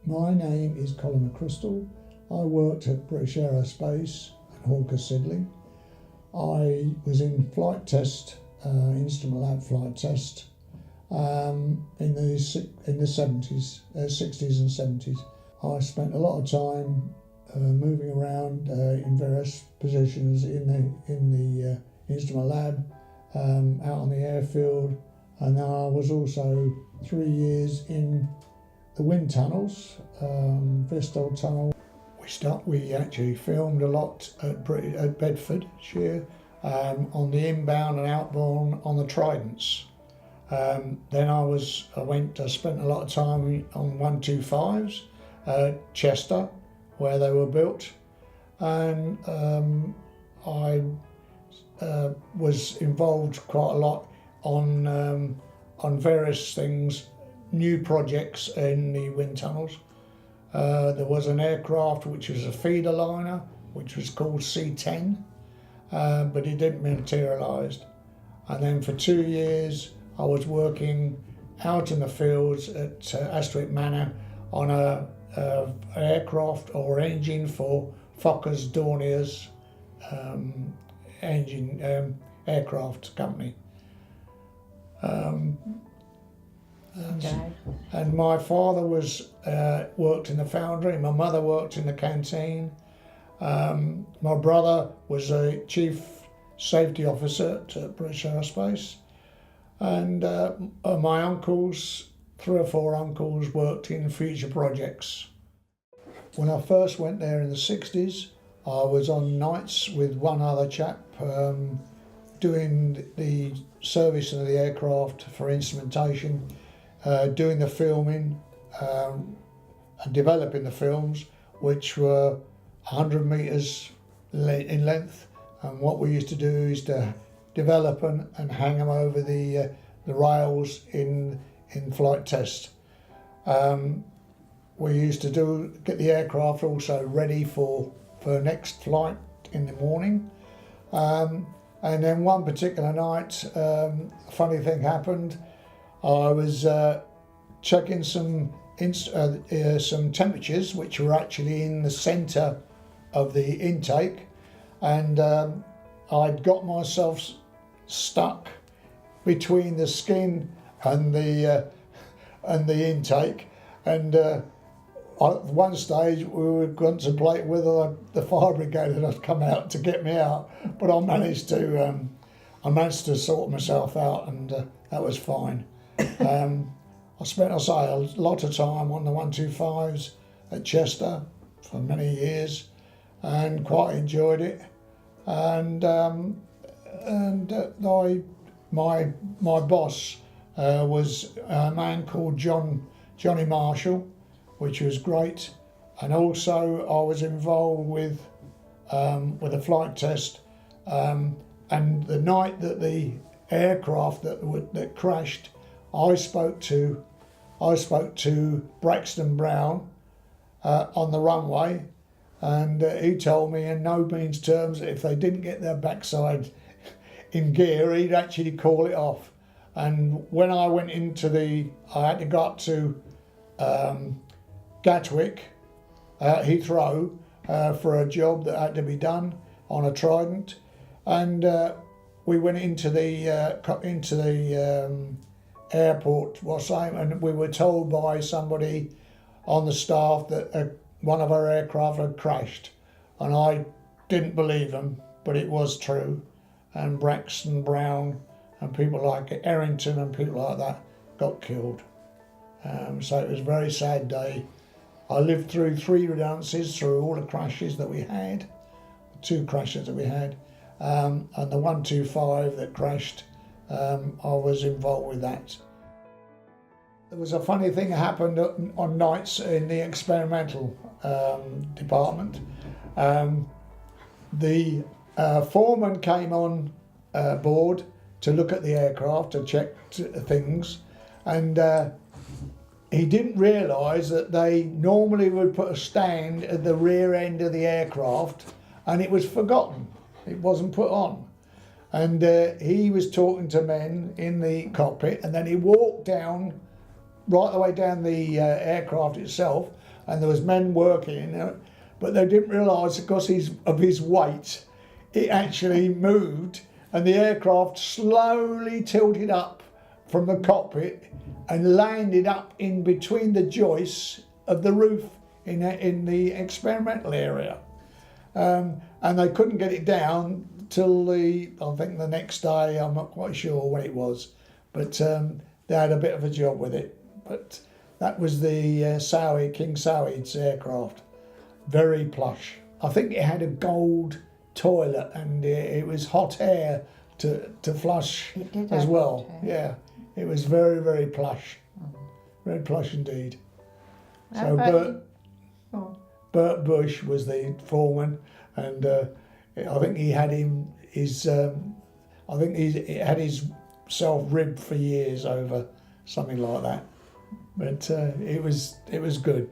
My name is Colin McChrystal. I worked at British Aerospace at Hawker Siddeley. I was in flight test, instrument lab flight test, in the 70s, 60s and 70s. I spent a lot of time moving around in various positions in the instrument lab, out on the airfield, and then I was also 3 years in the wind tunnels, Bristol Tunnel. We actually filmed a lot at Bedfordshire, on the inbound and outbound on the Tridents. Then I spent a lot of time on 125s, Chester, where they were built, and I was involved quite a lot on various things, new projects in the wind tunnels. There was an aircraft which was a feeder liner, which was called C10, but it didn't materialise. And then for 2 years I was working out in the fields at Astwick Manor on an aircraft or engine for Focker's Dornier's aircraft company. And my father worked in the foundry, my mother worked in the canteen. My brother was a chief safety officer at British Aerospace, and my uncles, 3 or 4 uncles, worked in future projects. When I first went there in the 60s, I was on nights with one other chap, doing the servicing of the aircraft for instrumentation, doing the filming, and developing the films, which were 100 metres in length. And what we used to do is to develop and hang them over the rails in flight test. We used to get the aircraft also ready for next flight in the morning. And then one particular night, a funny thing happened. I was checking some temperatures which were actually in the centre of the intake, and I'd got myself stuck between the skin and the intake, and at one stage we were contemplating whether the fire brigade had come out to get me out, but I managed to sort myself out, and that was fine. I spent a lot of time on the 125s at Chester for many years, and quite enjoyed it. And my boss was a man called Johnny Marshall, which was great. And also I was involved with a flight test, and the night that the aircraft that crashed, I spoke to Braxton Brown on the runway, and he told me in no means terms that if they didn't get their backside in gear, he'd actually call it off. And when I went I had to go up to Gatwick, Heathrow, for a job that had to be done on a Trident, and we went into the airport, and we were told by somebody on the staff that one of our aircraft had crashed, and I didn't believe them, but it was true. And Braxton Brown and people like Errington and people like that got killed. So it was a very sad day. I lived through 3 redundancies through all the crashes that we had, 2 crashes that we had, and the 125 that crashed, I was involved with that. There was a funny thing that happened on nights in the experimental department. The foreman came on board to look at the aircraft, to check things, and he didn't realise that they normally would put a stand at the rear end of the aircraft, and it was forgotten. It wasn't put on. And he was talking to men in the cockpit, and then he walked down, right the way down the aircraft itself, and there was men working, but they didn't realise because of his weight, it actually moved, and the aircraft slowly tilted up from the cockpit and landed up in between the joists of the roof in the experimental area. And they couldn't get it down till I think the next day. I'm not quite sure when it was, but they had a bit of a job with it. But that was the King Saouid's aircraft. Very plush. I think it had a gold toilet, and it was hot air to flush as well. Yeah, it was very, very plush. Very plush indeed. So Bert Bush was the foreman, and I think he had himself ribbed for years over something like that. But it was good.